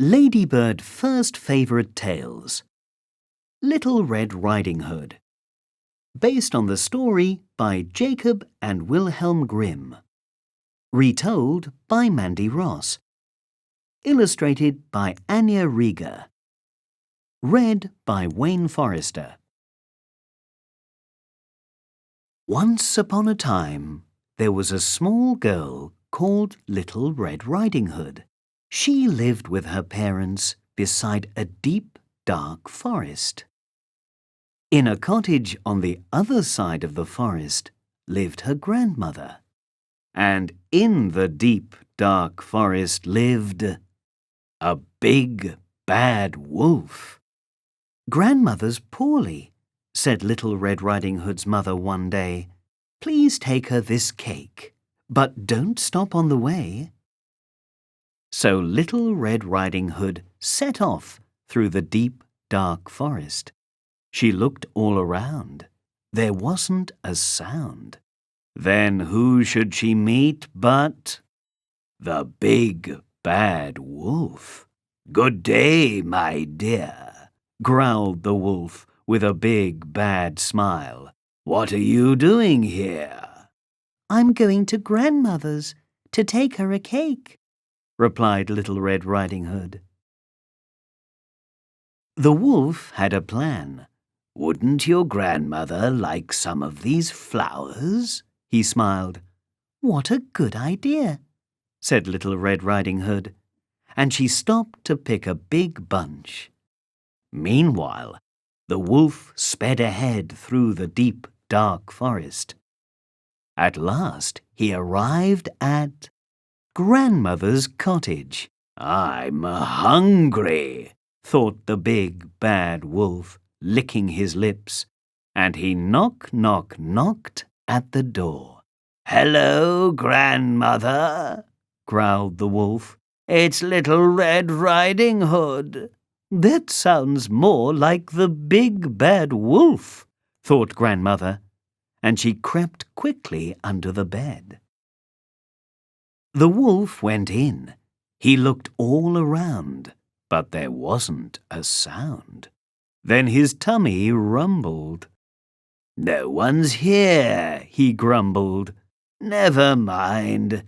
Ladybird First Favourite Tales. Little Red Riding Hood. Based on the story by Jacob and Wilhelm Grimm. Retold by Mandy Ross. Illustrated by Anya Rieger. Read by Wayne Forrester. Once upon a time, there was a small girl called Little Red Riding Hood. She lived with her parents beside a deep, dark forest. In a cottage on the other side of the forest lived her grandmother. And in the deep, dark forest lived a big, bad wolf. "Grandmother's poorly," said Little Red Riding Hood's mother one day. "Please take her this cake, but don't stop on the way." So Little Red Riding Hood set off through the deep, dark forest. She looked all around. There wasn't a sound. Then who should she meet but the big, bad wolf? "Good day, my dear," growled the wolf with a big, bad smile. "What are you doing here?" "I'm going to Grandmother's to take her a cake," replied Little Red Riding Hood. The wolf had a plan. "Wouldn't your grandmother like some of these flowers?" he smiled. "What a good idea," said Little Red Riding Hood, and she stopped to pick a big bunch. Meanwhile, the wolf sped ahead through the deep, dark forest. At last he arrived at Grandmother's cottage. "I'm hungry," thought the big, bad wolf, licking his lips, and he knocked at the door. "Hello, Grandmother," growled the wolf. "It's Little Red Riding Hood." "That sounds more like the big, bad wolf," thought Grandmother, and she crept quickly under the bed. The wolf went in. He looked all around, but there wasn't a sound. Then his tummy rumbled. "No one's here," he grumbled. "Never mind.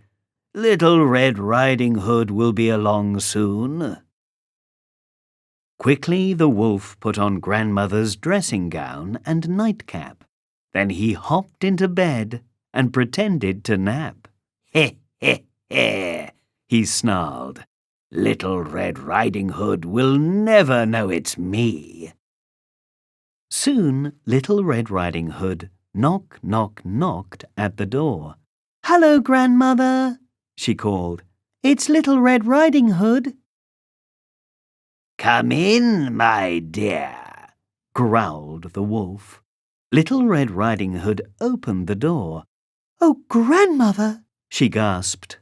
Little Red Riding Hood will be along soon." Quickly the wolf put on Grandmother's dressing gown and nightcap. Then he hopped into bed and pretended to nap. "Heh, heh, heh," he snarled. "Little Red Riding Hood will never know it's me." Soon Little Red Riding Hood knocked at the door. "Hello, Grandmother," she called. "It's Little Red Riding Hood." "Come in, my dear," growled the wolf. Little Red Riding Hood opened the door. "Oh, Grandmother," she gasped.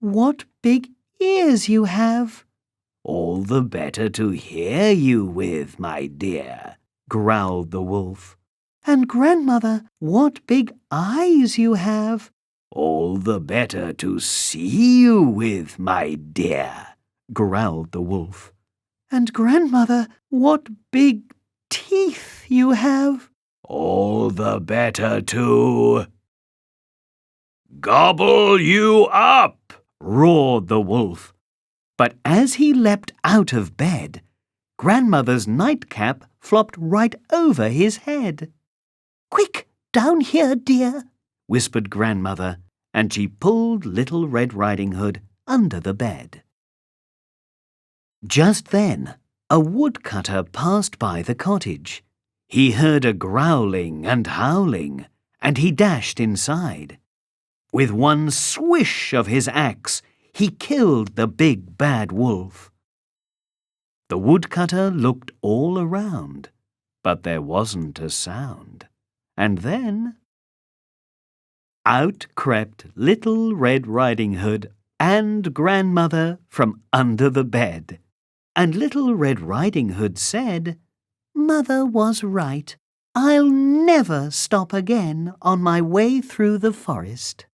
"What big ears you have!" "All the better to hear you with, my dear," growled the wolf. "And Grandmother, what big eyes you have!" "All the better to see you with, my dear," growled the wolf. "And Grandmother, what big teeth you have!" "All the better to gobble you up!" roared the wolf. But as he leapt out of bed, Grandmother's nightcap flopped right over his head. "Quick, down here, dear," whispered Grandmother, and she pulled Little Red Riding Hood under the bed. Just then, a woodcutter passed by the cottage. He heard a growling and howling, and he dashed inside. With one swish of his axe, he killed the big, bad wolf. The woodcutter looked all around, but there wasn't a sound. And then out crept Little Red Riding Hood and Grandmother from under the bed. And Little Red Riding Hood said, "Mother was right. I'll never stop again on my way through the forest."